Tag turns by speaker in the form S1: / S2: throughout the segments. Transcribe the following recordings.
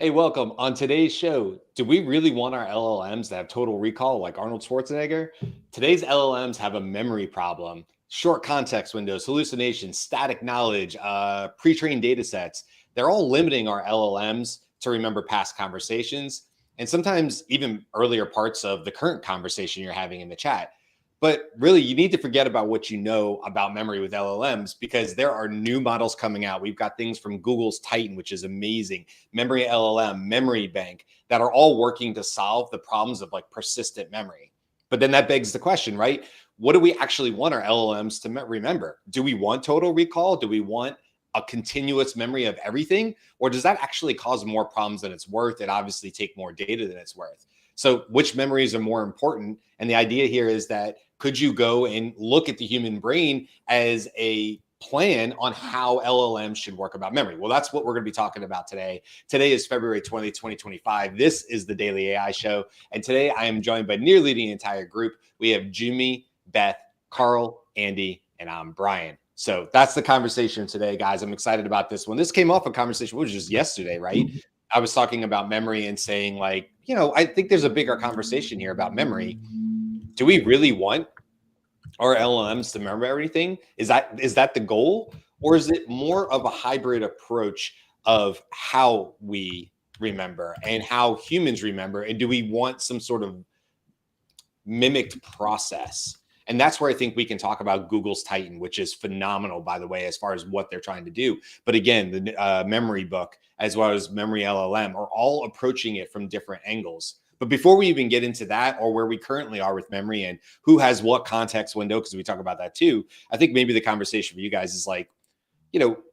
S1: Hey, welcome. On today's show, do we really want our LLMs to have total recall like Arnold Schwarzenegger? Today's LLMs have a memory problem, short context windows, hallucinations, static knowledge, pre-trained data sets. They're all limiting our LLMs to remember past conversations and sometimes even earlier parts of the current conversation you're having in the chat. But really, you need to forget about what you know about memory with LLMs because there are new models coming out. We've got things from Google's Titan, which is amazing, Memory LLM, Memory Bank, that are all working to solve the problems of like persistent memory. But then that begs the question, right? What do we actually want our LLMs to remember? Do we want total recall? Do we want a continuous memory of everything? Or does that actually cause more problems than it's worth? It obviously take more data than it's worth. So which memories are more important? And the idea here is that could you go and look at the human brain as a plan on how LLMs should work about memory? Well, that's what we're going to be talking about today. Today is February 20th, 2025. This is the Daily AI Show. And today I am joined by nearly the entire group. We have Jyunmi, Beth, Carl, Andy, and I'm Brian. So that's the conversation today, guys. I'm excited about this one. This came off a conversation, which was just yesterday, right? I was talking about memory and saying, like, I think there's a bigger conversation here about memory. Do we really want our LLMs to remember everything? Is that the goal? Or is it more of a hybrid approach of how we remember and how humans remember? And do we want some sort of mimicked process? And that's where I think we can talk about Google's Titan, which is phenomenal, by the way, as far as what they're trying to do. But again, the memory book, as well as memory LLM, are all approaching it from different angles. But before we even get into that, or where we currently are with memory and who has what context window, because we talk about that too, I think maybe the conversation for you guys is like,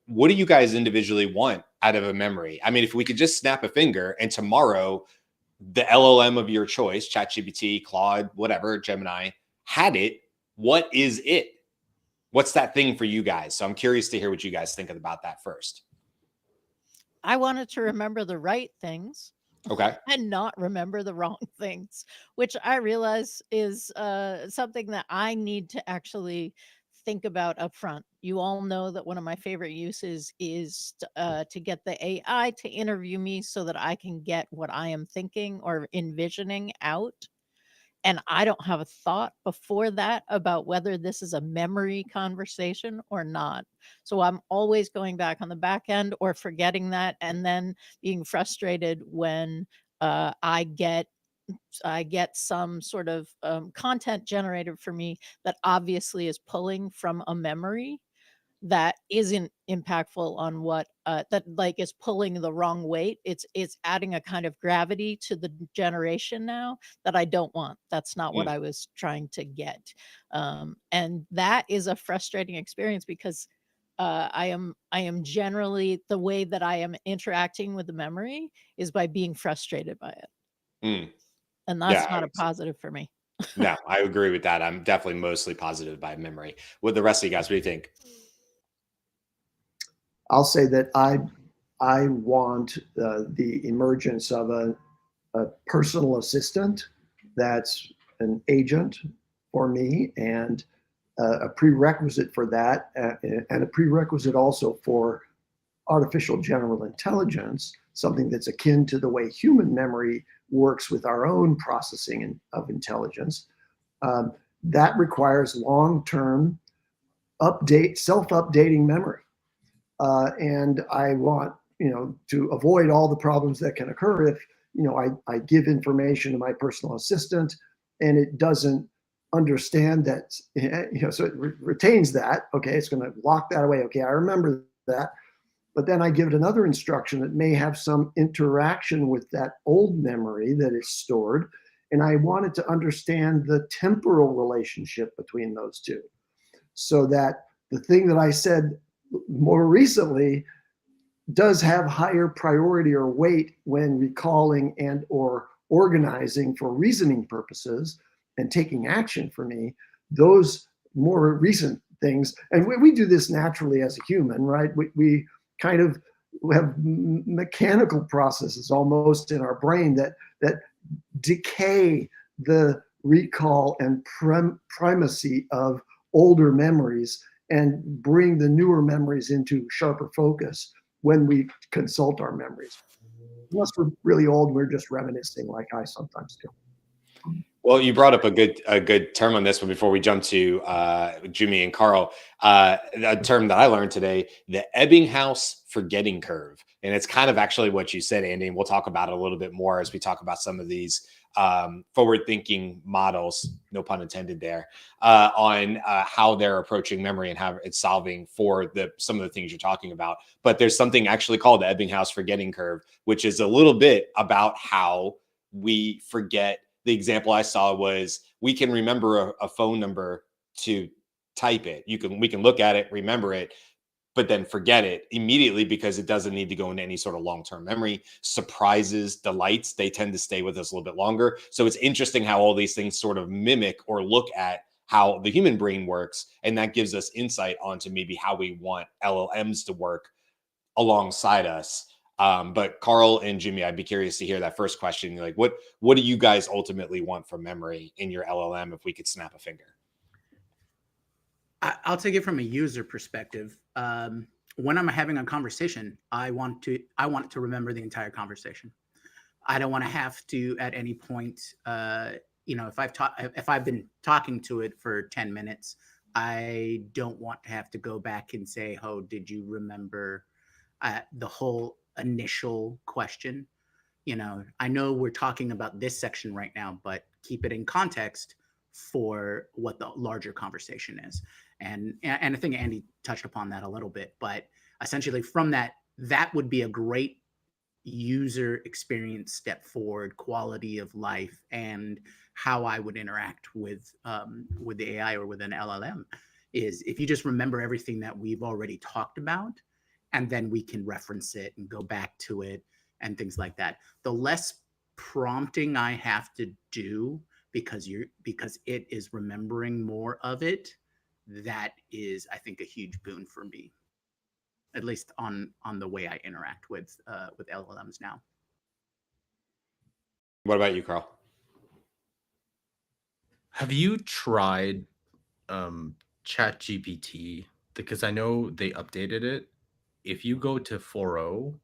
S1: what do you guys individually want out of a memory? I mean, if we could just snap a finger and tomorrow the LLM of your choice, ChatGPT, Claude, whatever, Gemini, had it, what is it? What's that thing for you guys? So I'm curious to hear what you guys think about that first.
S2: I wanted to remember the right things
S1: Okay.
S2: and not remember the wrong things, which I realize is something that I need to actually think about up front. You all know that one of my favorite uses is to get the AI to interview me so that I can get what I am thinking or envisioning out. And I don't have a thought before that about whether this is a memory conversation or not. So I'm always going back on the back end or forgetting that and then being frustrated when I get some sort of content generated for me that obviously is pulling from a memory that isn't impactful on what that like is pulling the wrong weight. It's adding a kind of gravity to the generation now that I don't want. That's not what
S1: Mm.
S2: I was trying to get. And that is a frustrating experience because I am generally the way that I am interacting with the memory is by being frustrated by it.
S1: Mm.
S2: And
S1: Yeah.
S2: that's not a positive for me.
S1: No, I agree with that. I'm definitely mostly positive by memory. With the rest of you guys, what do you think?
S3: I'll say that I want the emergence of a personal assistant that's an agent for me, and a prerequisite for that, and a prerequisite also for artificial general intelligence, something that's akin to the way human memory works with our own processing of intelligence. Um, that requires long-term self-updating memory. And I want to avoid all the problems that can occur if I give information to my personal assistant and it doesn't understand that, so it retains that. Okay, it's going to lock that away. Okay, I remember that. But then I give it another instruction that may have some interaction with that old memory that is stored. And I want it to understand the temporal relationship between those two, so that the thing that I said more recently does have higher priority or weight when recalling and or organizing for reasoning purposes and taking action for me. Those more recent things, and we do this naturally as a human, right? We kind of have mechanical processes almost in our brain that decay the recall and primacy of older memories and bring the newer memories into sharper focus when we consult our memories. unless we're really old, we're just reminiscing like I sometimes do.
S1: Well, you brought up a good term on this one before we jump to Jyunmi and Karl. A term that I learned today, the Ebbinghaus forgetting curve, and it's kind of actually what you said, Andy. And we'll talk about it a little bit more as we talk about some of these forward-thinking models, no pun intended there, on how they're approaching memory and how it's solving for some of the things you're talking about. But there's something actually called the Ebbinghaus forgetting curve, which is a little bit about how we forget. The example I saw was we can remember a phone number to type it. We can look at it, remember it, but then forget it immediately because it doesn't need to go into any sort of long-term memory. Surprises, delights, they tend to stay with us a little bit longer. So it's interesting how all these things sort of mimic or look at how the human brain works. And that gives us insight onto maybe how we want LLMs to work alongside us. But Karl and Jyunmi, I'd be curious to hear that first question. Like, what do you guys ultimately want from memory in your LLM if we could snap a finger?
S4: I'll take it from a user perspective. When I'm having a conversation, I want to remember the entire conversation. I don't want to have to at any point, if I've been talking to it for 10 minutes, I don't want to have to go back and say, "Oh, did you remember the whole initial question?" I know we're talking about this section right now, but keep it in context for what the larger conversation is. And I think Andy touched upon that a little bit, but essentially from that would be a great user experience step forward, quality of life, and how I would interact with the AI or with an LLM is if you just remember everything that we've already talked about, and then we can reference it and go back to it and things like that. The less prompting I have to do because it is remembering more of it, that is, I think, a huge boon for me, at least on the way I interact with LLMs now.
S1: What about you, Karl?
S5: Have you tried ChatGPT? Because I know they updated it. If you go to 4.0,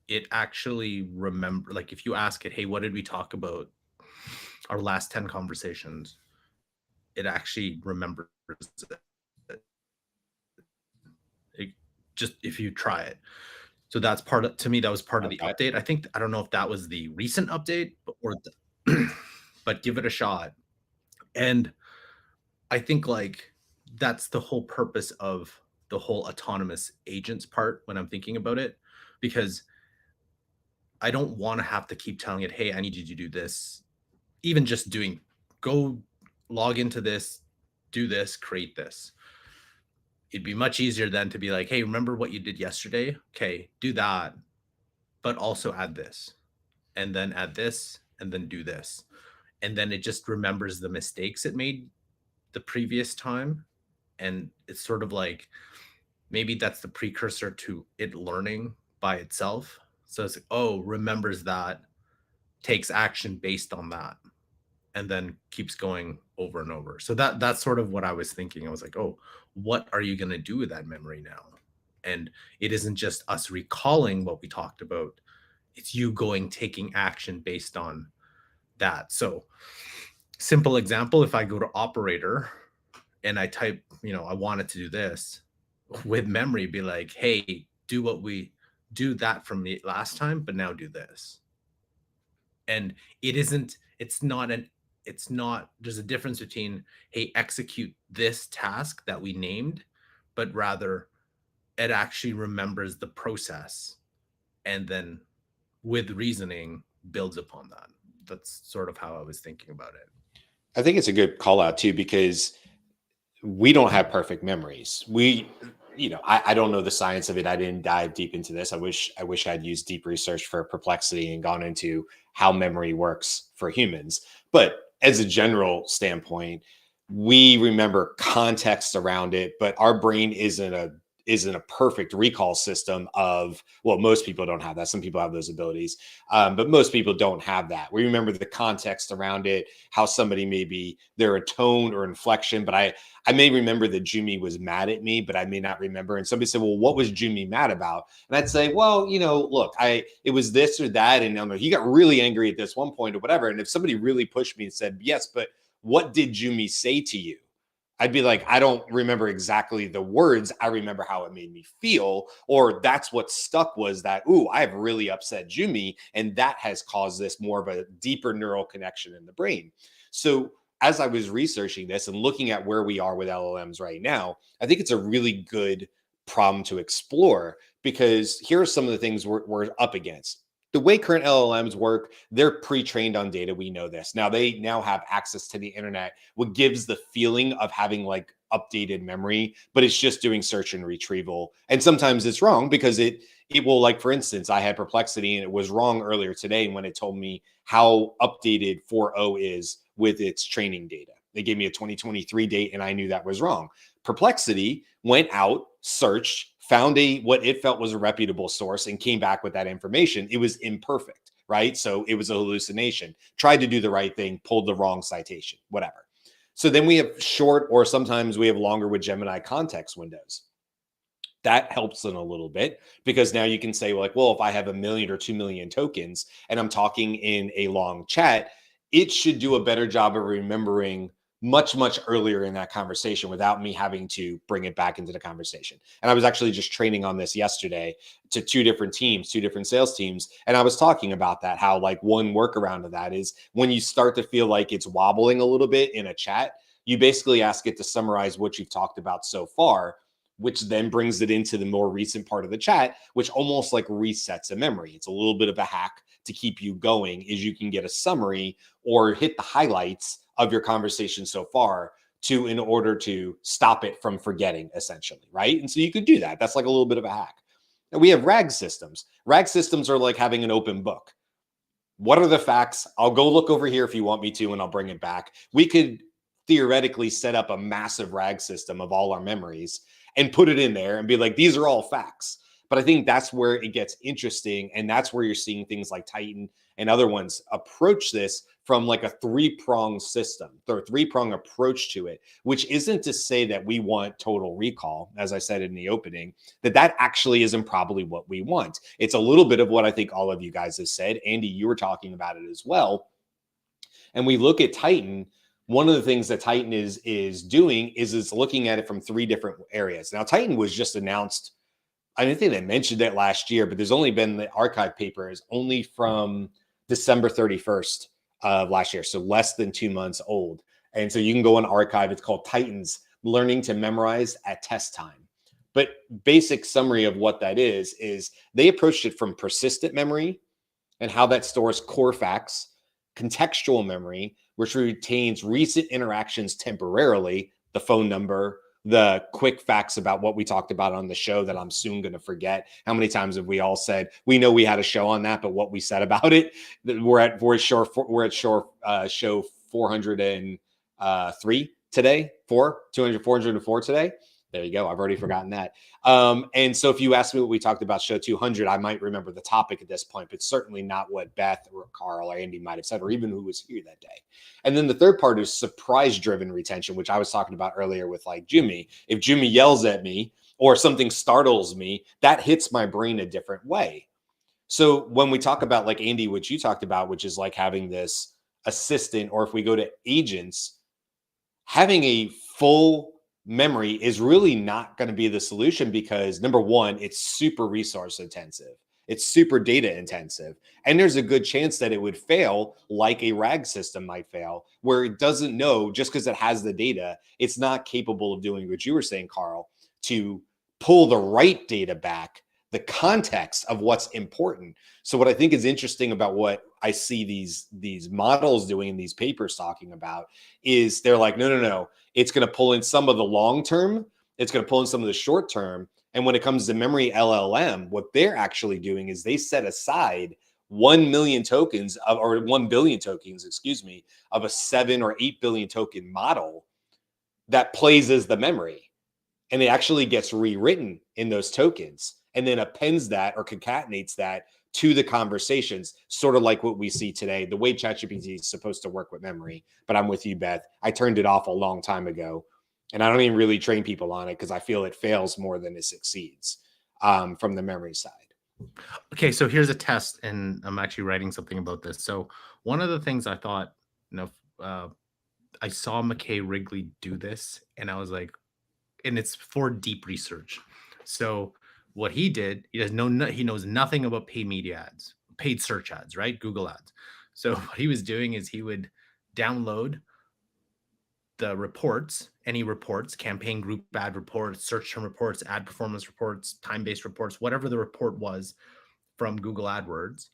S5: it actually like if you ask it, "Hey, what did we talk about our last 10 conversations?" It actually remembers it, just if you try it. So that's to me, that was part of the update. I don't know if that was the recent update but give it a shot. And I think like that's the whole purpose of the whole autonomous agents part when I'm thinking about it, because I don't want to have to keep telling it, "Hey, I need you to do this." Even just go log into this, do this, create this. It'd be much easier then to be like, "Hey, remember what you did yesterday? Okay, do that, but also add this, and then add this, and then do this." And then it just remembers the mistakes it made the previous time. And it's sort of like, maybe that's the precursor to it learning by itself. So it's like, oh, remembers that, takes action based on that, and then keeps going over and over. So that's sort of what I was thinking. I was like, oh, what are you going to do with that memory now? And it isn't just us recalling what we talked about. It's you taking action based on that. So simple example, if I go to operator and I type, I want it to do this, with memory, be like, "Hey, do that from the last time, but now do this." And there's a difference between, "Hey, execute this task that we named," but rather it actually remembers the process and then with reasoning builds upon that. That's sort of how I was thinking about it.
S1: I think it's a good call out too, because we don't have perfect memories. I don't know the science of it. I didn't dive deep into this. I wish I'd used deep research for Perplexity and gone into how memory works for humans. But as a general standpoint, we remember context around it, but our brain isn't isn't a perfect recall system of, well, most people don't have that. Some people have those abilities, but most people don't have that. We remember the context around it, how somebody maybe their tone or inflection, but I may remember that Jyunmi was mad at me, but I may not remember. And somebody said, well, what was Jyunmi mad about? And I'd say, well, look, it was this or that. And he got really angry at this one point or whatever. And if somebody really pushed me and said, yes, but what did Jyunmi say to you? I'd be like, I don't remember exactly the words. I remember how it made me feel, or that's what stuck was that, ooh, I've really upset Jyunmi, and that has caused this more of a deeper neural connection in the brain. So as I was researching this and looking at where we are with LLMs right now, I think it's a really good problem to explore, because here are some of the things we're up against. The way current LLMs work, they're pre-trained on data. We know this. Now they now have access to the internet, what gives the feeling of having like updated memory, but it's just doing search and retrieval. And sometimes it's wrong because it will, like, for instance, I had Perplexity and it was wrong earlier today when it told me how updated 4.0 is with its training data. They gave me a 2023 date and I knew that was wrong. Perplexity went out, searched, found what it felt was a reputable source and came back with that information. It was imperfect, right? So it was a hallucination. Tried to do the right thing, pulled the wrong citation, whatever. So then we have short, or sometimes we have longer with Gemini context windows. That helps in a little bit, because now you can say, like, well, if I have 1 million or 2 million tokens and I'm talking in a long chat, it should do a better job of remembering much, much earlier in that conversation without me having to bring it back into the conversation. And I was actually just training on this yesterday to 2 different teams, 2 different sales teams. And I was talking about that, how like one workaround of that is when you start to feel like it's wobbling a little bit in a chat, you basically ask it to summarize what you've talked about so far, which then brings it into the more recent part of the chat, which almost like resets a memory. It's a little bit of a hack to keep you going, is you can get a summary or hit the highlights of your conversation so far in order to stop it from forgetting, essentially, right? And so you could do that. That's like a little bit of a hack. And we have RAG systems. RAG systems are like having an open book. What are the facts? I'll go look over here if you want me to, and I'll bring it back. We could theoretically set up a massive RAG system of all our memories and put it in there and be like, these are all facts. But I think that's where it gets interesting. And that's where you're seeing things like Titan and other ones approach this from like a 3-pronged system, or 3-pronged approach to it, which isn't to say that we want total recall, as I said in the opening, that actually isn't probably what we want. It's a little bit of what I think all of you guys have said. Andy, you were talking about it as well. And we look at Titan. One of the things that Titan is doing is it's looking at it from 3 different areas. Now, Titan was just announced. I didn't think they mentioned it last year, but there's only been the archive paper is only from December 31st of last year. So less than 2 months old. And so you can go on archive. It's called Titans Learning to Memorize at Test Time. But basic summary of what that is they approached it from persistent memory and how that stores core facts, contextual memory, which retains recent interactions temporarily, the phone number, the quick facts about what we talked about on the show that I'm soon going to forget. How many times have we all said, we know we had a show on that, but what we said about it, we're at show 403 today, 404 today. There you go. I've already forgotten that. And so if you ask me what we talked about show 200, I might remember the topic at this point, but certainly not what Beth or Carl or Andy might have said, or even who was here that day. And then the third part is surprise-driven retention, which I was talking about earlier with like Jyunmi. If Jyunmi yells at me or something startles me, that hits my brain a different way. So when we talk about like Andy, which you talked about, which is like having this assistant, or if we go to agents, having a full memory is really not going to be the solution, because number one, it's super resource intensive. It's super data intensive. And there's a good chance that it would fail, like a RAG system might fail, where it doesn't know, just because it has the data, it's not capable of doing what you were saying, Carl, to pull the right data back, the context of what's important. So what I think is interesting about what I see these models doing in these papers talking about is they're like, no. It's going to pull in some of the long term. It's going to pull in some of the short term. And when it comes to memory LLM, what they're actually doing is they set aside 1 million tokens or 1 billion tokens, of a 7 or 8 billion token model that plays as the memory. and it actually gets rewritten in those tokens and then appends that or concatenates that to the conversations, sort of like what we see today, the way ChatGPT is supposed to work with memory. But I'm with you, Beth. I turned it off a long time ago, and I don't even really train people on it because I feel it fails more than it succeeds from the memory side.
S5: Okay, so here's a test, and I'm actually writing something about this. So one of the things I thought, I saw McKay Wrigley do this, and I was like, and it's for deep research. So what he did, he knows nothing about paid media ads, paid search ads, right? Google ads. So what he was doing is he would download the reports, any reports, campaign group ad reports, search term reports, ad performance reports, time-based reports, whatever the report was from Google AdWords,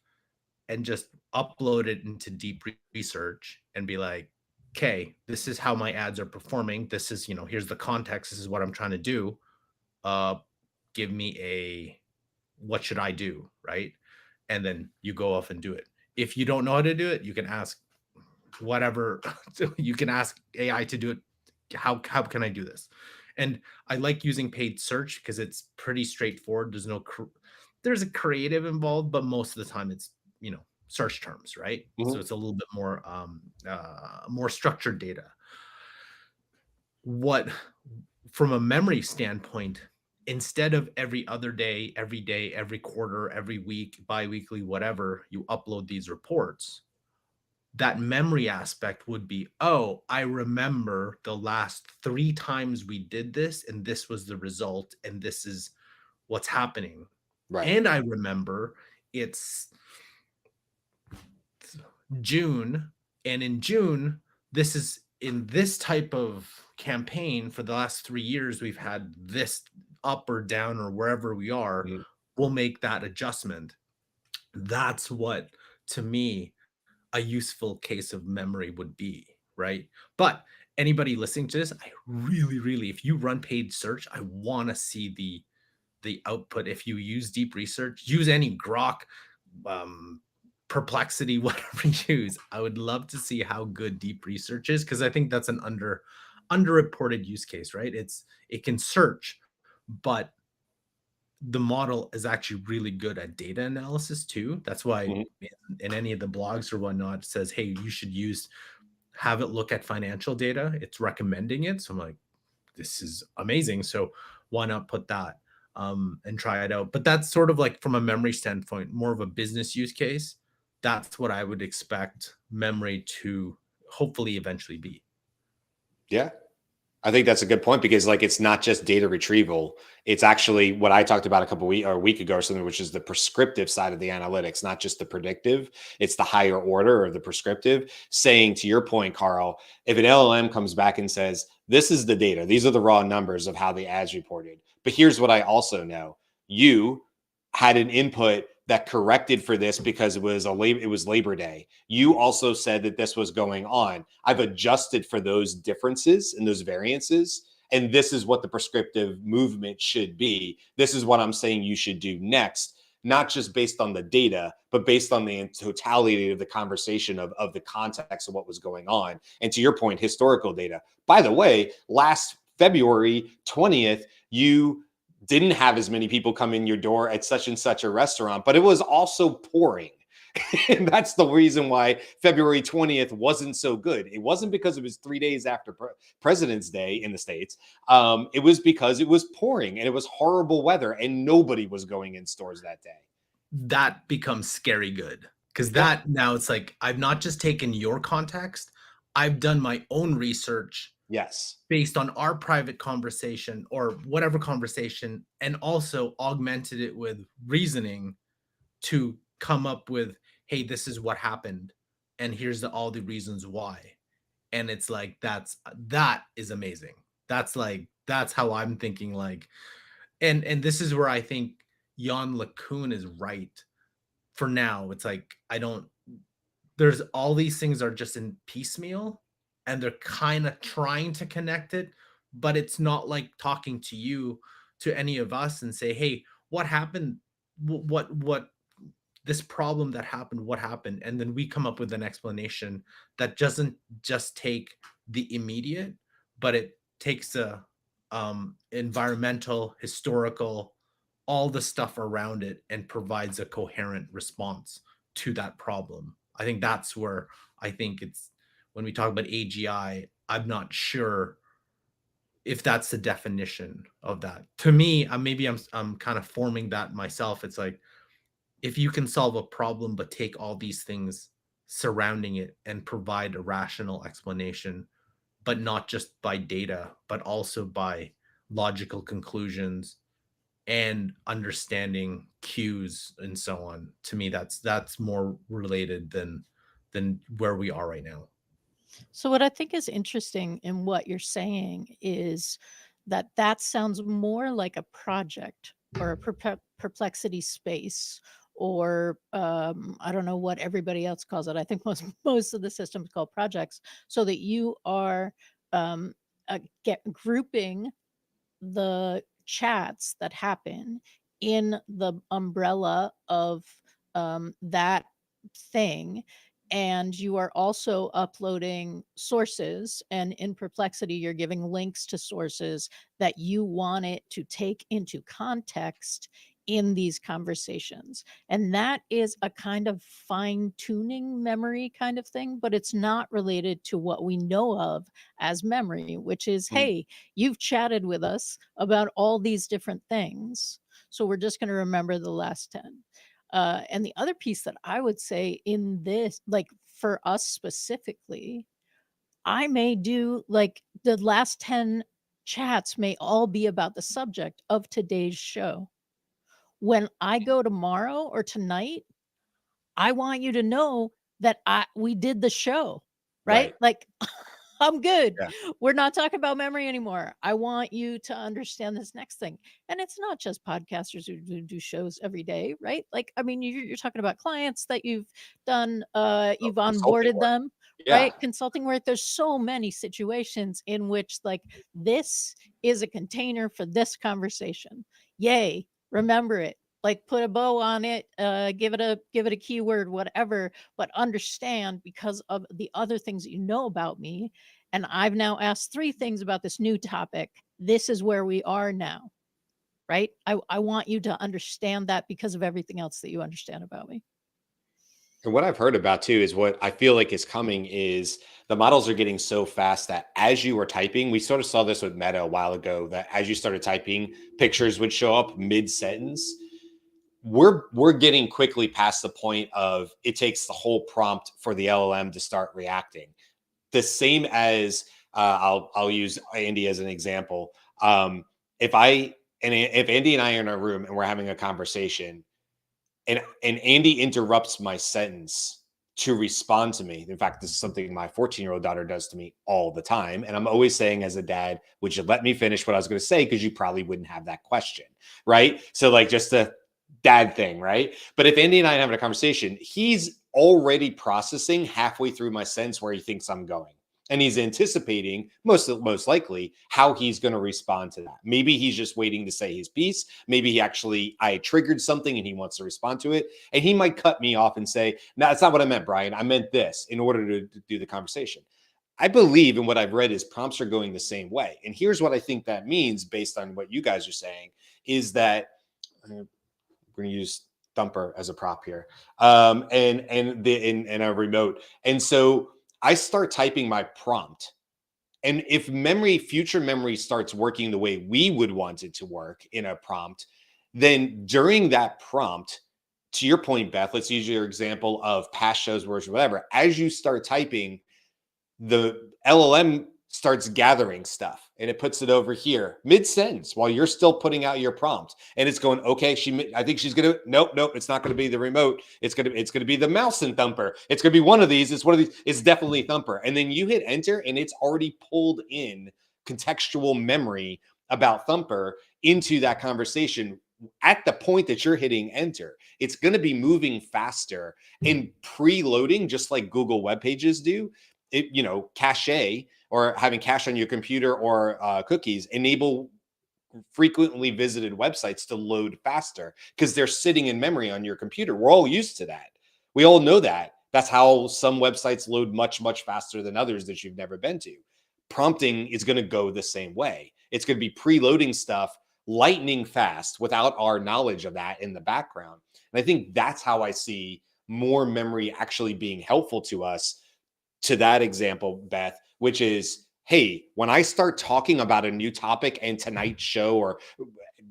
S5: and just upload it into deep research and be like, okay, this is how my ads are performing. This is, here's the context. This is what I'm trying to do. Give me what should I do? Right. And then you go off and do it. If you don't know how to do it, you can ask whatever. You can ask AI to do it. How can I do this? And I like using paid search because it's pretty straightforward. There's a creative involved, but most of the time it's, search terms, right?
S1: Mm-hmm.
S5: So it's a little bit more more structured data. What, from a memory standpoint, instead of every other day, every quarter, every week, bi-weekly, whatever, you upload these reports, that memory aspect would be, oh, I remember the last 3 times we did this, and this was the result, and this is what's happening.
S1: Right.
S5: And I remember it's June, and in June, this is in this type of campaign for the last 3 years, we've had this up or down or wherever we are, we'll make that adjustment. That's what, to me, a useful case of memory would be, right? But anybody listening to this, I really, if you run paid search, I want to see the output. If you use deep research, use any Grok, Perplexity, whatever you use, I would love to see how good deep research is, because I think that's an underreported use case, right? It can search, but the model is actually really good at data analysis too. That's why in any of the blogs or whatnot, it says, hey, you should have it look at financial data. It's recommending it. So I'm like, this is amazing. So why not put that and try it out? But that's sort of like, from a memory standpoint, more of a business use case. That's what I would expect memory to hopefully eventually be.
S1: Yeah. I think that's a good point, because it's not just data retrieval. It's actually what I talked about a week ago or something, which is the prescriptive side of the analytics, not just the predictive. It's the higher order of the prescriptive, saying, to your point, Carl, if an LLM comes back and says, this is the data, these are the raw numbers of how the ads reported, but here's what I also know. You had an input that corrected for this because it was Labor Day. You also said that this was going on. I've adjusted for those differences and those variances, and this is what the prescriptive movement should be. This is what I'm saying you should do next, not just based on the data, but based on the totality of the conversation of the context of what was going on. And to your point, historical data. By the way, last February 20th, you didn't have as many people come in your door at such and such a restaurant, but it was also pouring. And that's the reason why February 20th wasn't so good. It wasn't because it was 3 days after President's Day in the States. It was because it was pouring and it was horrible weather and nobody was going in stores that day.
S5: That becomes scary good, because that now it's like, I've not just taken your context, I've done my own research.
S1: Yes.
S5: Based on our private conversation or whatever conversation, and also augmented it with reasoning to come up with, hey, this is what happened, and here's all the reasons why. And it's like, that is amazing. That's how I'm thinking, and this is where I think Jan LeCun is right. For now, it's like, there's all these things are just in piecemeal, and they're kind of trying to connect it, but it's not like talking to any of us and say, hey, what happened? What this problem that happened, what happened? And then we come up with an explanation that doesn't just take the immediate, but it takes a environmental, historical, all the stuff around it, and provides a coherent response to that problem. I think that's where I think it's when we talk about AGI, I'm not sure if that's the definition of that. To me, I'm kind of forming that myself. It's like if you can solve a problem but take all these things surrounding it and provide a rational explanation, but not just by data, but also by logical conclusions and understanding cues and so on. To me, that's more related than where we are right now.
S2: So what I think is interesting in what you're saying is that that sounds more like a project or a perplexity space, or I don't know what everybody else calls it. I think most of the systems call projects, so that you are um, get grouping the chats that happen in the umbrella of that thing. And you are also uploading sources, and in Perplexity you're giving links to sources that you want it to take into context in these conversations. And that is a kind of fine tuning memory kind of thing, but it's not related to what we know of as memory, which is, hey, you've chatted with us about all these different things, so we're just going to remember the last 10. And the other piece that I would say in this, like for us specifically, I may do like the last 10 chats may all be about the subject of today's show. When I go tomorrow or tonight, I want you to know that we did the show, right?
S1: Right.
S2: Like I'm good.
S1: Yeah.
S2: We're not talking about memory anymore. I want you to understand this next thing. And it's not just podcasters who do shows every day, right? Like, I mean, you're talking about clients that you've done, you've
S1: Consulting
S2: onboarded
S1: work.
S2: them,
S1: Yeah.
S2: right? Consulting work. There's so many situations in which, like, this is a container for this conversation. Yay. Remember it. Like, put a bow on it, give it a keyword, whatever, but understand, because of the other things that you know about me, and I've now asked 3 things about this new topic, this is where we are now, right? I want you to understand that because of everything else that you understand about me.
S1: And what I've heard about too is what I feel like is coming is the models are getting so fast that as you were typing, we sort of saw this with Meta a while ago, that as you started typing, pictures would show up mid-sentence. We're getting quickly past the point of it takes the whole prompt for the LLM to start reacting. The same as I'll use Andy as an example. If Andy and I are in a room and we're having a conversation, and Andy interrupts my sentence to respond to me. In fact, this is something my 14-year-old daughter does to me all the time. And I'm always saying, as a dad, would you let me finish what I was going to say? Because you probably wouldn't have that question. Right. So, like, just a dad thing. Right. But if Andy and I are having a conversation, he's already processing halfway through my sentence where he thinks I'm going. And he's anticipating most likely how he's going to respond to that. Maybe he's just waiting to say his piece. Maybe I triggered something and he wants to respond to it. And he might cut me off and say, no, that's not what I meant, Brian. I meant this, in order to do the conversation. I believe, and what I've read is prompts are going the same way. And here's what I think that means based on what you guys are saying, is that we're going to use Thumper as a prop here, and a remote. And so I start typing my prompt. And if future memory starts working the way we would want it to work in a prompt, then during that prompt, to your point, Beth, let's use your example of past shows, words, whatever. As you start typing, the LLM starts gathering stuff and it puts it over here mid-sentence while you're still putting out your prompt, and it's going, okay, I think she's gonna, nope, it's not gonna be the remote, it's gonna be the mouse and Thumper, it's gonna be one of these, it's definitely Thumper. And then you hit enter and it's already pulled in contextual memory about Thumper into that conversation. At the point that you're hitting enter, it's going to be moving faster and preloading, just like Google web pages do. Cache, or having cache on your computer, or cookies enable frequently visited websites to load faster because they're sitting in memory on your computer. We're all used to that. We all know that. That's how some websites load much, much faster than others that you've never been to. Prompting is going to go the same way. It's going to be preloading stuff lightning fast without our knowledge of that in the background. And I think that's how I see more memory actually being helpful to us. To that example, Beth, which is, hey, when I start talking about a new topic and tonight's show, or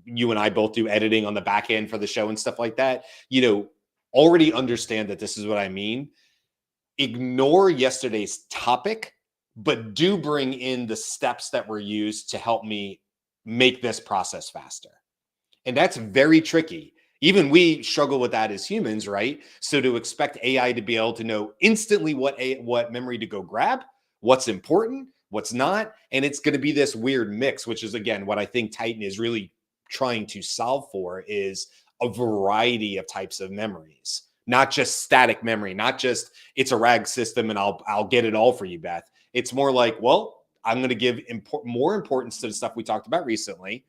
S1: you and I both do editing on the back end for the show and stuff like that, you know, already understand that this is what I mean. Ignore yesterday's topic, but do bring in the steps that were used to help me make this process faster. And that's very tricky. Even we struggle with that as humans, right? So to expect AI to be able to know instantly what memory to go grab, what's important, what's not, and it's going to be this weird mix, which is, again, what I think Titan is really trying to solve for, is a variety of types of memories, not just static memory, not just it's a RAG system and I'll get it all for you, Beth. It's more like, well, I'm going to give more importance to the stuff we talked about recently.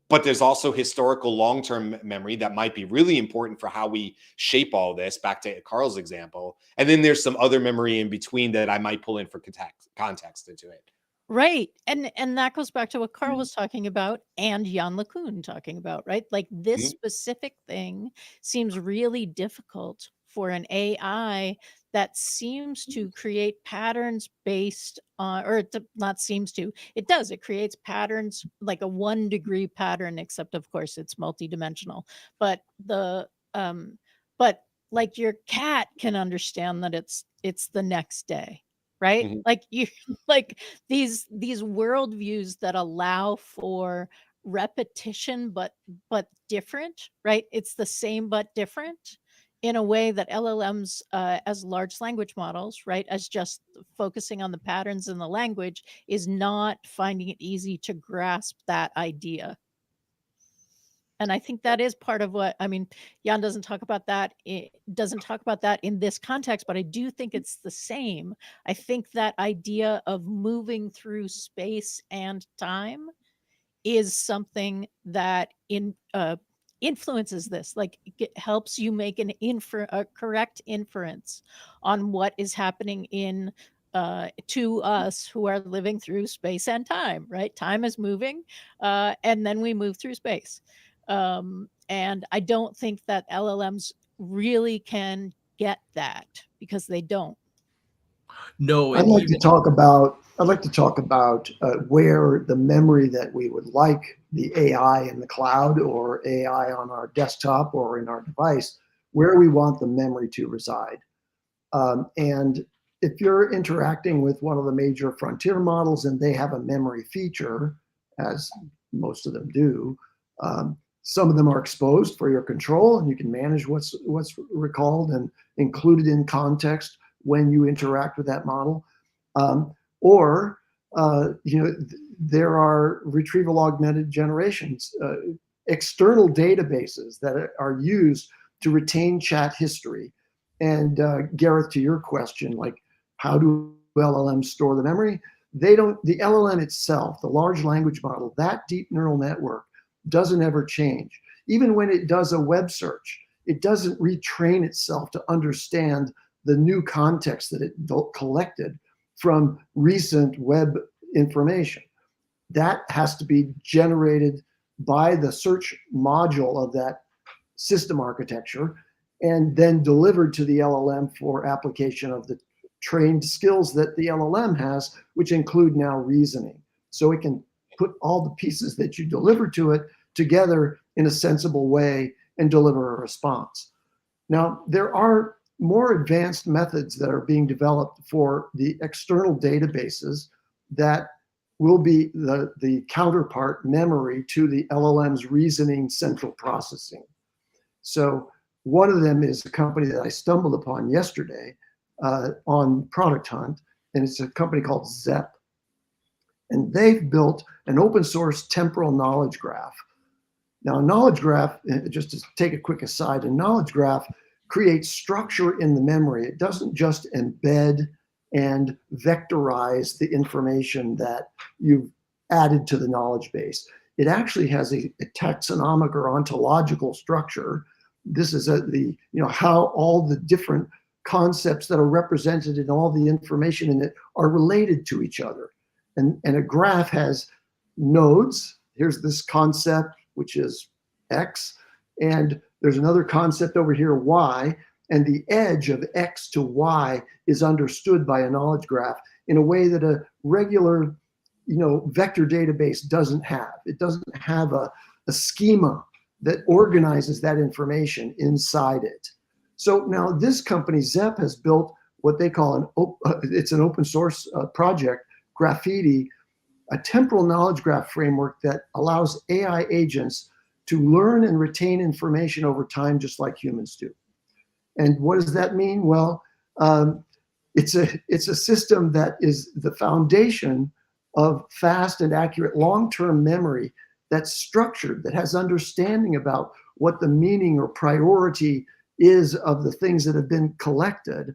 S1: But there's also historical long-term memory that might be really important for how we shape all this, back to Karl's example. And then there's some other memory in between that I might pull in for context into it.
S2: Right. And that goes back to what Karl was talking about and Jan LeCun talking about, right? Like this specific thing seems really difficult for an AI that seems to create patterns based on, or not seems to, it does, it creates patterns like a 1 degree pattern, except of course it's multidimensional. But but like your cat can understand that it's the next day, right? Like you, like these worldviews that allow for repetition, but different, right? It's the same but different, in a way that LLMs, as large language models, right, as just focusing on the patterns in the language, is not finding it easy to grasp that idea. And I think that is part of what, I mean, Jan doesn't talk about that. It doesn't talk about that in this context, but I do think it's the same. I think that idea of moving through space and time is something that influences this. Like it helps you make a correct inference on what is happening in to us who are living through space and time, right? Time is moving, and then we move through space. And I don't think that LLMs really can get that, because they don't.
S5: No,
S3: I'd like to talk about where the memory that we would like the AI in the cloud or AI on our desktop or in our device, where we want the memory to reside. And if you're interacting with one of the major frontier models and they have a memory feature, as most of them do, some of them are exposed for your control, and you can manage what's recalled and included in context when you interact with that model. Or there are retrieval augmented generations, external databases that are used to retain chat history. And Gareth, to your question, like how do LLMs store the memory? They don't. The LLM itself, the large language model, that deep neural network doesn't ever change. Even when it does a web search, it doesn't retrain itself to understand the new context that it collected from recent web information. That has to be generated by the search module of that system architecture and then delivered to the LLM for application of the trained skills that the LLM has, which include now reasoning. So it can put all the pieces that you deliver to it together in a sensible way and deliver a response. Now, there are more advanced methods that are being developed for the external databases that will be the counterpart memory to the LLM's reasoning central processing. So one of them is a company that I stumbled upon yesterday on Product Hunt, and it's a company called Zep. And they've built an open source temporal knowledge graph. Now, a knowledge graph, just to take a quick aside, a knowledge graph creates structure in the memory. It doesn't just embed and vectorize the information that you've added to the knowledge base. It actually has a taxonomic or ontological structure. This is how all the different concepts that are represented in all the information in it are related to each other. And a graph has nodes. Here's this concept, which is X, and there's another concept over here, Y, and the edge of X to Y is understood by a knowledge graph in a way that a regular, vector database doesn't have. It doesn't have a schema that organizes that information inside it. So now this company, Zep, has built what they call it's an open source project, Graffiti, a temporal knowledge graph framework that allows AI agents to learn and retain information over time, just like humans do. And what does that mean? Well, it's a system that is the foundation of fast and accurate long-term memory that's structured, that has understanding about what the meaning or priority is of the things that have been collected.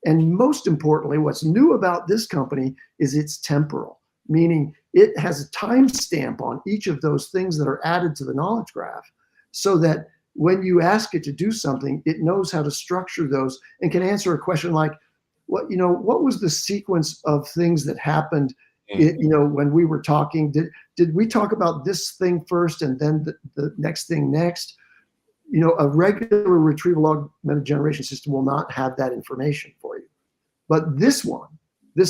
S3: And most importantly, what's new about this company is it's temporal, meaning it has a timestamp on each of those things that are added to the knowledge graph, so that when you ask it to do something, it knows how to structure those and can answer a question like, what was the sequence of things that happened, when we were talking? Did we talk about this thing first and then the next thing next? A regular retrieval augmented generation system will not have that information for you. But this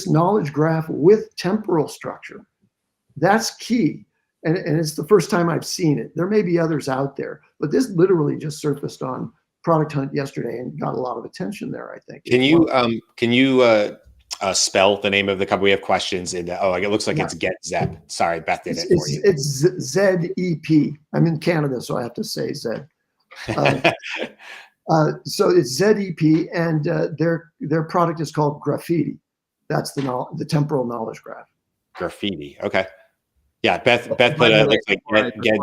S3: knowledge graph with temporal structure, that's key. And it's the first time I've seen it. There may be others out there, but this literally just surfaced on Product Hunt yesterday and got a lot of attention there, I think.
S1: Can you spell the name of the company? We have questions in the, it looks like it's Get Zep. Sorry, Beth did it for you.
S3: It's ZEP. I'm in Canada, so I have to say Zed. So it's ZEP, and their product is called Graffiti. That's the temporal knowledge graph.
S1: Graffiti. Okay. Yeah, Beth put it looks like Get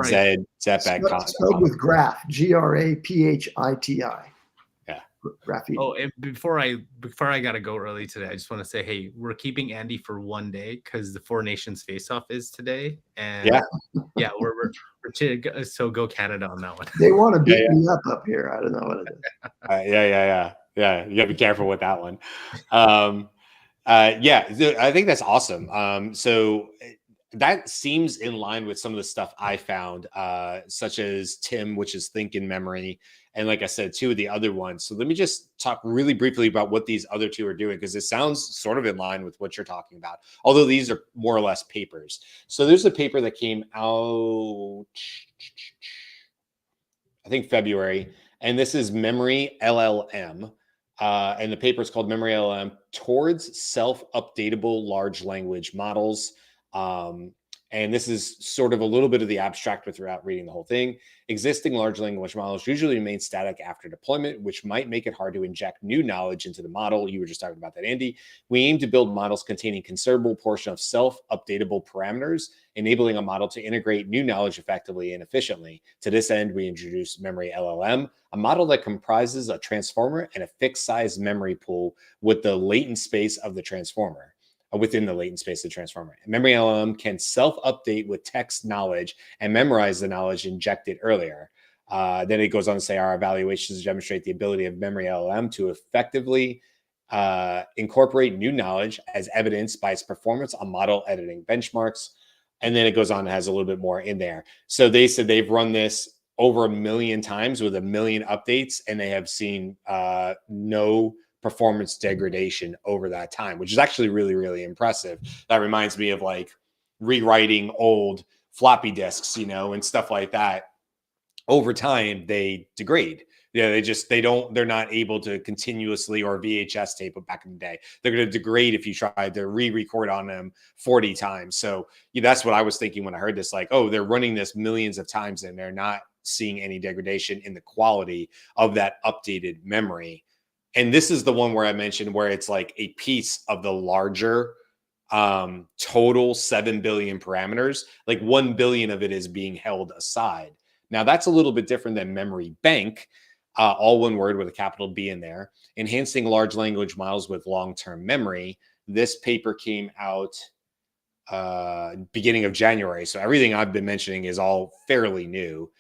S1: Zep at
S3: spelled with graph, GRAPHITI.
S1: Yeah.
S3: Graffiti.
S5: Oh, and before I gotta go early today, I just want to say, hey, we're keeping Andy for one day because the Four Nations face-off is today, and we're so go Canada on that one.
S3: They want to beat me up here. I don't know what it is.
S1: Yeah. You gotta be careful with that one. I think that's awesome. So that seems in line with some of the stuff I found, such as Tim, which is Think in Memory. And like I said, two of the other ones. So let me just talk really briefly about what these other two are doing, because it sounds sort of in line with what you're talking about, although these are more or less papers. So there's a paper that came out, I think February, and this is Memory LLM. And the paper is called Memory LLM Towards Self-Updatable Large Language Models. And this is sort of a little bit of the abstract without reading the whole thing. Existing large language models usually remain static after deployment, which might make it hard to inject new knowledge into the model. You were just talking about that, Andy. We aim to build models containing considerable portion of self-updatable parameters, enabling a model to integrate new knowledge effectively and efficiently. To this end, we introduce Memory LLM, a model that comprises a transformer and a fixed size memory pool with the latent space of the transformer. Within the latent space of the transformer. Memory LLM can self-update with text knowledge and memorize the knowledge injected earlier. Then it goes on to say, our evaluations demonstrate the ability of Memory LLM to effectively incorporate new knowledge as evidenced by its performance on model editing benchmarks. And then it goes on and has a little bit more in there. So they said they've run this over 1 million times with 1 million updates, and they have seen no performance degradation over that time, which is actually really, really impressive. That reminds me of like rewriting old floppy disks, and stuff like that. Over time, they degrade. They're not able to continuously, or VHS tape back in the day. They're going to degrade if you try to re-record on them 40 times. So that's what I was thinking when I heard this, like, oh, they're running this millions of times and they're not seeing any degradation in the quality of that updated memory. And this is the one where I mentioned where it's like a piece of the larger total 7 billion parameters, like 1 billion of it is being held aside. Now that's a little bit different than Memory Bank, all one word with a capital B in there, enhancing large language models with long-term memory. This paper came out beginning of January. So everything I've been mentioning is all fairly new.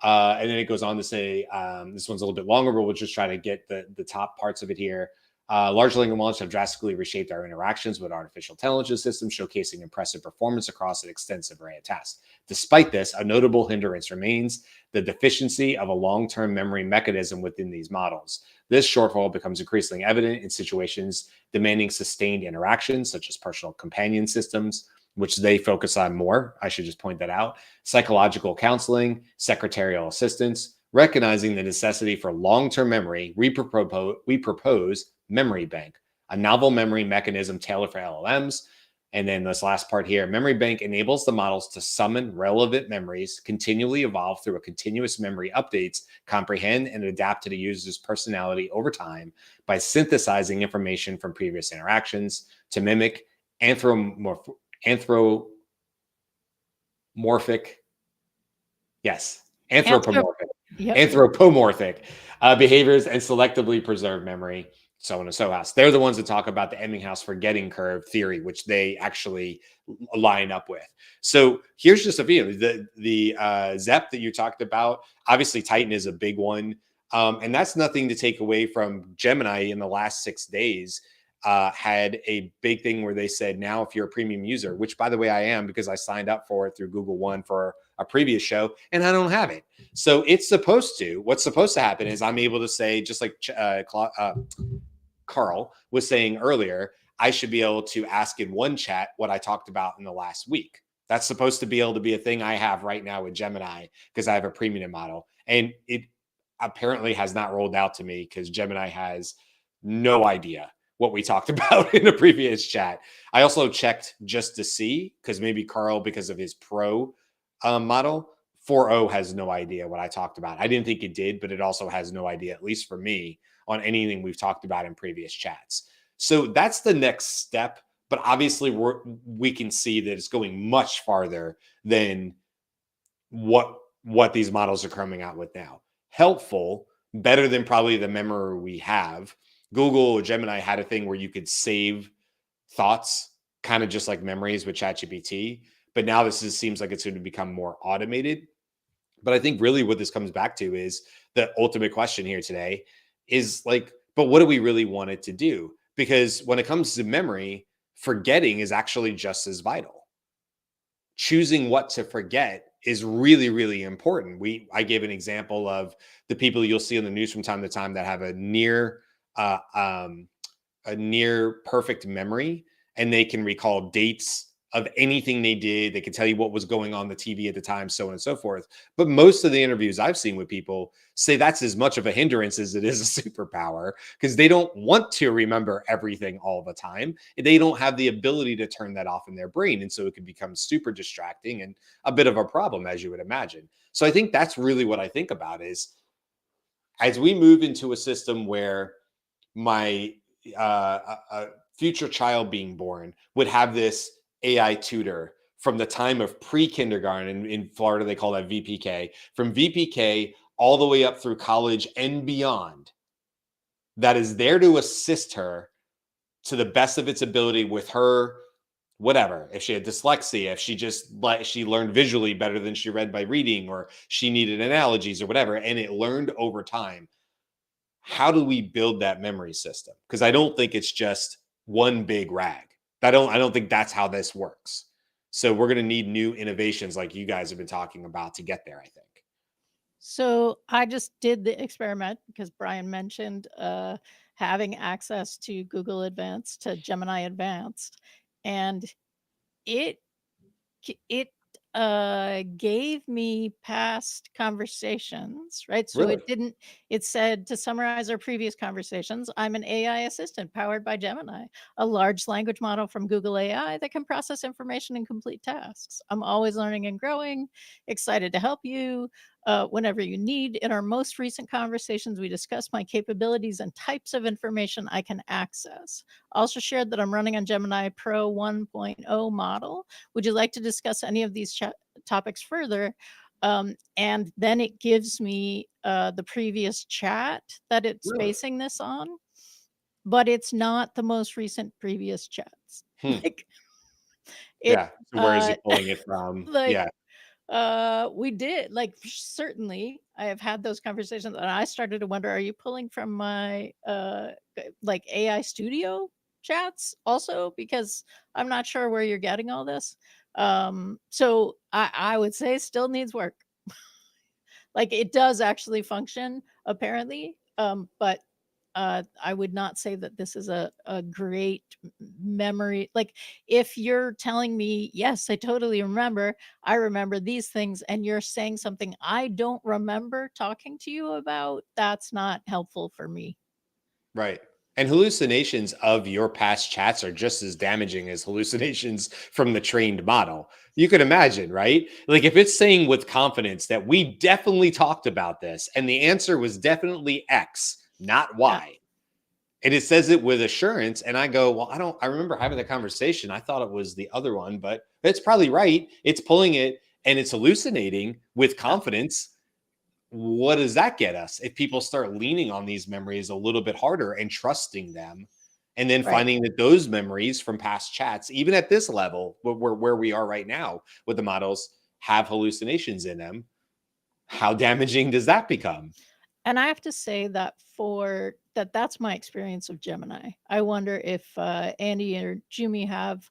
S1: And then it goes on to say, this one's a little bit longer, but we'll just try to get the top parts of it here. Large language models have drastically reshaped our interactions with artificial intelligence systems, showcasing impressive performance across an extensive array of tasks. Despite this, a notable hindrance remains the deficiency of a long-term memory mechanism within these models. This shortfall becomes increasingly evident in situations demanding sustained interactions, such as personal companion systems, which they focus on more. I should just point that out. Psychological counseling, secretarial assistance. Recognizing the necessity for long-term memory, we propose Memory Bank, a novel memory mechanism tailored for LLMs. And then this last part here, Memory Bank enables the models to summon relevant memories, continually evolve through a continuous memory updates, comprehend and adapt to the user's personality over time by synthesizing information from previous interactions to mimic anthropomorphic,
S2: Yep.
S1: anthropomorphic behaviors and selectively preserve memory, so on and so forth. They're the ones that talk about the Ebbinghaus forgetting curve theory, which they actually line up with. So here's just a few. The ZEP that you talked about, obviously Titan is a big one. And that's nothing to take away from Gemini in the last 6 days. Had a big thing where they said, now if you're a premium user, which by the way I am, because I signed up for it through Google One for a previous show and I don't have it. So it's supposed to, what's supposed to happen is I'm able to say, just like Carl was saying earlier, I should be able to ask in one chat what I talked about in the last week. That's supposed to be able to be a thing I have right now with Gemini because I have a premium model. And it apparently has not rolled out to me because Gemini has no idea what we talked about in the previous chat. I also checked just to see, because maybe Carl, because of his pro model, 4.0 has no idea what I talked about. I didn't think it did, but it also has no idea, at least for me, on anything we've talked about in previous chats. So that's the next step. But obviously we can see that it's going much farther than what these models are coming out with now. Helpful, better than probably the memory we have. Google or Gemini had a thing where you could save thoughts, kind of just like memories with ChatGPT. But now this seems like it's going to become more automated. But I think really what this comes back to is the ultimate question here today is like, but what do we really want it to do? Because when it comes to memory, forgetting is actually just as vital. Choosing what to forget is really, really important. I gave an example of the people you'll see in the news from time to time that have a near perfect memory, and they can recall dates of anything they did. They can tell you what was going on the TV at the time, so on and so forth. But most of the interviews I've seen with people say that's as much of a hindrance as it is a superpower, because they don't want to remember everything all the time. They don't have the ability to turn that off in their brain. And so it can become super distracting and a bit of a problem, as you would imagine. So I think that's really what I think about is as we move into a system where my future child being born would have this AI tutor from the time of pre-kindergarten. In Florida, they call that VPK, from VPK all the way up through college and beyond, that is there to assist her to the best of its ability with her, whatever. If she had dyslexia, if she learned visually better than she read by reading, or she needed analogies or whatever, and it learned over time. How do we build that memory system? Because I don't think it's just one big rag. I don't think that's how this works. So we're going to need new innovations like you guys have been talking about to get there, I think.
S2: So I just did the experiment because Brian mentioned having access to Google Advanced, to Gemini Advanced, and it gave me past conversations, right? So
S1: Really?
S2: it said, to summarize our previous conversations, I'm an AI assistant powered by Gemini, a large language model from Google AI that can process information and complete tasks. I'm always learning and growing, excited to help you whenever you need. In our most recent conversations, we discussed my capabilities and types of information I can access. Also shared that I'm running on Gemini Pro 1.0 model. Would you like to discuss any of these topics further? And then it gives me the previous chat that it's
S1: Really?
S2: basing this on, but it's not the most recent previous chats. Like,
S1: Yeah. So where is it pulling it from?
S2: like,
S1: Yeah.
S2: We did, like, certainly I have had those conversations, and I started to wonder, are you pulling from my like AI studio chats also? Because I'm not sure where you're getting all this. So I would say still needs work. Like, it does actually function apparently, but I would not say that this is a great memory. Like, if you're telling me, yes, I totally remember, I remember these things, and you're saying something I don't remember talking to you about, that's not helpful for me.
S1: Right. And hallucinations of your past chats are just as damaging as hallucinations from the trained model. You can imagine, right? Like if it's saying with confidence that we definitely talked about this and the answer was definitely X, not
S2: Yeah.
S1: Y. And it says it with assurance. And I go, well, I remember having the conversation. I thought it was the other one, but it's probably right. It's pulling it and it's hallucinating with confidence. What does that get us if people start leaning on these memories a little bit harder and trusting them, and then
S2: Right.
S1: finding that those memories from past chats, even at this level where we are right now with the models, have hallucinations in them? How damaging does that become?
S2: And I have to say that that's my experience of Gemini. I wonder if Andy or Jumi have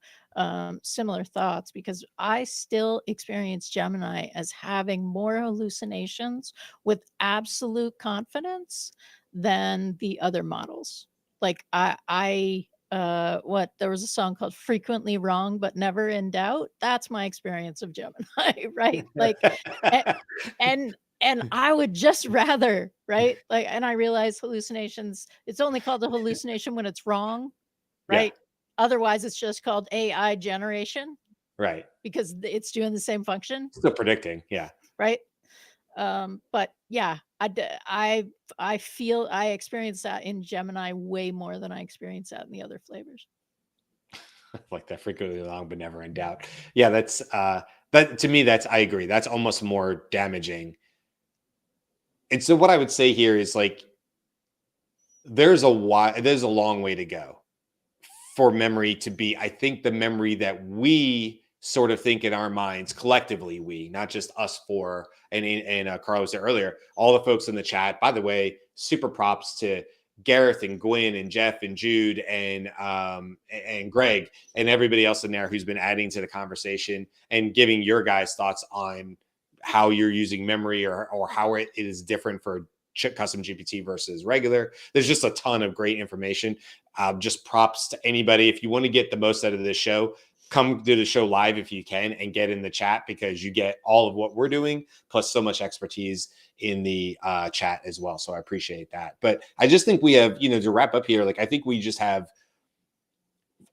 S2: similar thoughts, because I still experience Gemini as having more hallucinations with absolute confidence than the other models. Like what there was a song called "Frequently Wrong but Never in Doubt." That's my experience of Gemini, right? Like, a- and I would just rather, right? Like, and I realize hallucinations, it's only called a hallucination when it's wrong,
S1: Yeah,
S2: right? Otherwise, it's just called AI generation
S1: right.
S2: because it's doing the same function,
S1: Still predicting. Yeah.
S2: right? But yeah, I feel I experience that in Gemini way more than I experience that in the other flavors.
S1: Like that frequently long but never in doubt. Yeah, that to me, I agree. That's almost more damaging. And so what I would say here is like there's a long way to go for memory to be, I think, the memory that we sort of think in our minds collectively, we, not just us four. And Carl was there earlier, all the folks in the chat, by the way, super props to Gareth and Gwen and Jeff and Jude and Greg and everybody else in there who's been adding to the conversation and giving your guys' thoughts on how you're using memory or how it is different for custom GPT versus regular. There's just a ton of great information. Just props to anybody. If you want to get the most out of this show, come to the show live if you can and get in the chat, because you get all of what we're doing plus so much expertise in the chat as well. So I appreciate that. But I just think we have, to wrap up here, like I think we just have,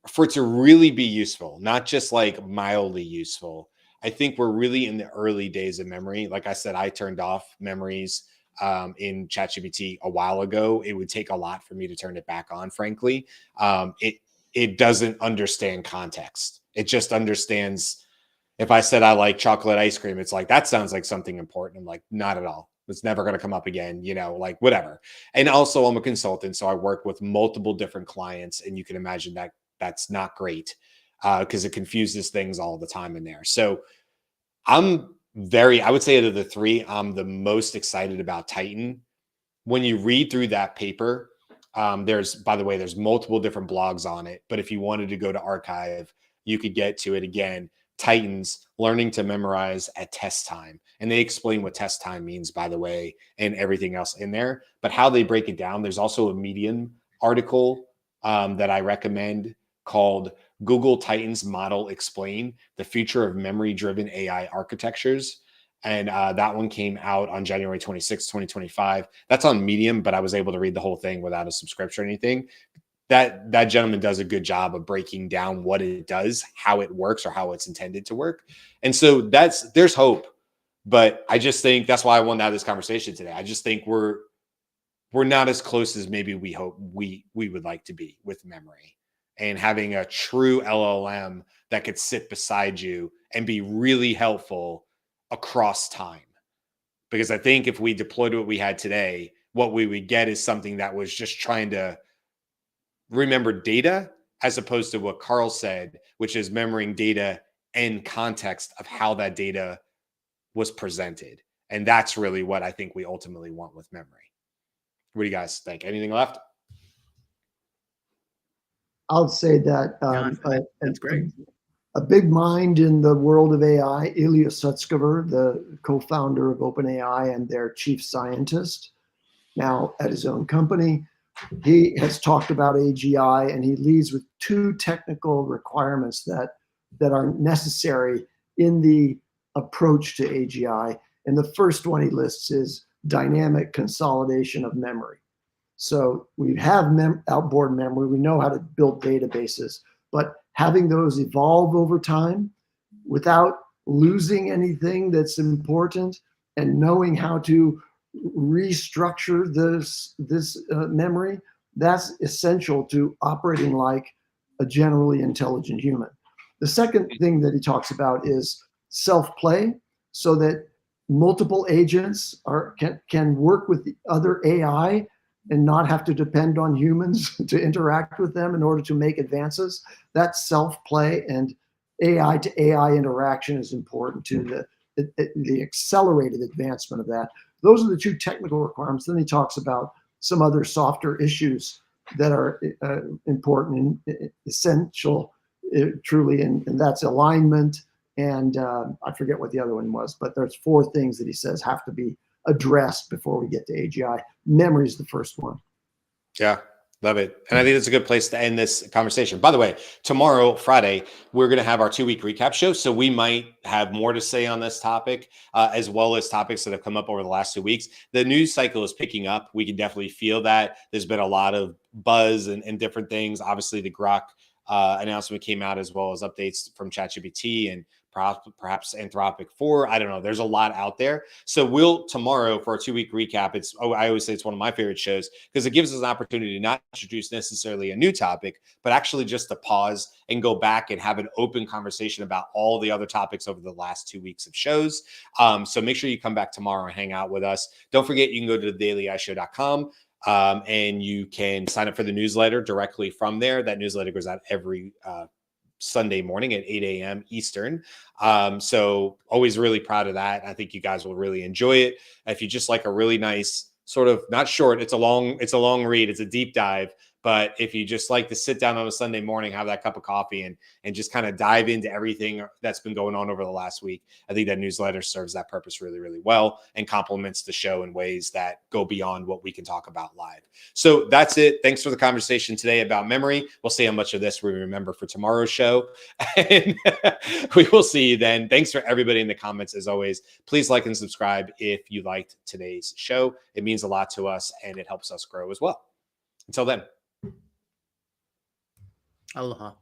S1: for it to really be useful, not just like mildly useful. I think we're really in the early days of memory. Like I said, I turned off memories in ChatGPT a while ago. It would take a lot for me to turn it back on, frankly. It doesn't understand context. It just understands, if I said I like chocolate ice cream, it's like, that sounds like something important. I'm like, not at all. It's never going to come up again, like whatever. And also, I'm a consultant, so I work with multiple different clients, and you can imagine that that's not great because it confuses things all the time in there. So I would say out of the three, I'm the most excited about Titan. When you read through that paper, by the way, there's multiple different blogs on it, but if you wanted to go to archive, you could get to it again. Titans learning to memorize at test time. And they explain what test time means, by the way, and everything else in there. But how they break it down, there's also a Medium article that I recommend called Google Titans Model Explain: The Future of Memory-Driven AI Architectures. And that one came out on January 26, 2025. That's on Medium, but I was able to read the whole thing without a subscription or anything. That gentleman does a good job of breaking down what it does, how it works, or how it's intended to work. And so there's hope, but I just think that's why I wanted to have this conversation today. I just think we're not as close as maybe we hope we would like to be with memory, and having a true LLM that could sit beside you and be really helpful across time. Because I think if we deployed what we had today, what we would get is something that was just trying to remember data, as opposed to what Carl said, which is remembering data and context of how that data was presented. And that's really what I think we ultimately want with memory. What do you guys think? Anything left?
S3: I'll say that
S4: that's great.
S3: A big mind in the world of AI, Ilya Sutskever, the co-founder of OpenAI and their chief scientist, now at his own company, he has talked about AGI, and he leads with 2 technical requirements that are necessary in the approach to AGI. And the first one he lists is dynamic consolidation of memory. So we have outboard memory. We know how to build databases, but having those evolve over time without losing anything that's important, and knowing how to restructure this memory, that's essential to operating like a generally intelligent human. The second thing that he talks about is self-play, so that multiple agents can work with the other AI and not have to depend on humans to interact with them in order to make advances. That self-play and AI to AI interaction is important to the accelerated advancement of that. Those are the 2 technical requirements. Then he talks about some other softer issues that are important and essential, truly, and that's alignment. And I forget what the other one was, but there's 4 things that he says have to be addressed before we get to AGI. Memory is the first one.
S1: Yeah, love it. And I think that's a good place to end this conversation. By the way, tomorrow, Friday, we're going to have our 2-week recap show. So we might have more to say on this topic, as well as topics that have come up over the last 2 weeks. The news cycle is picking up. We can definitely feel that. There's been a lot of buzz and different things. Obviously, the Grok announcement came out, as well as updates from ChatGPT and perhaps Anthropic 4. I don't know. There's a lot out there. So we'll tomorrow for our 2-week recap. I always say it's one of my favorite shows because it gives us an opportunity to not introduce necessarily a new topic, but actually just to pause and go back and have an open conversation about all the other topics over the last 2 weeks of shows. So make sure you come back tomorrow and hang out with us. Don't forget, you can go to thedailyishow.com. And you can sign up for the newsletter directly from there. That newsletter goes out every Sunday morning at 8 a.m. Eastern. So always really proud of that. I think you guys will really enjoy it. If you just like a really nice sort of, not short, it's a long read. It's a deep dive. But if you just like to sit down on a Sunday morning, have that cup of coffee and just kind of dive into everything that's been going on over the last week, I think that newsletter serves that purpose really, really well and complements the show in ways that go beyond what we can talk about live. So that's it. Thanks for the conversation today about memory. We'll see how much of this we remember for tomorrow's show. And we will see you then. Thanks for everybody in the comments. As always, please like and subscribe if you liked today's show. It means a lot to us and it helps us grow as well. Until then.
S4: Aloha.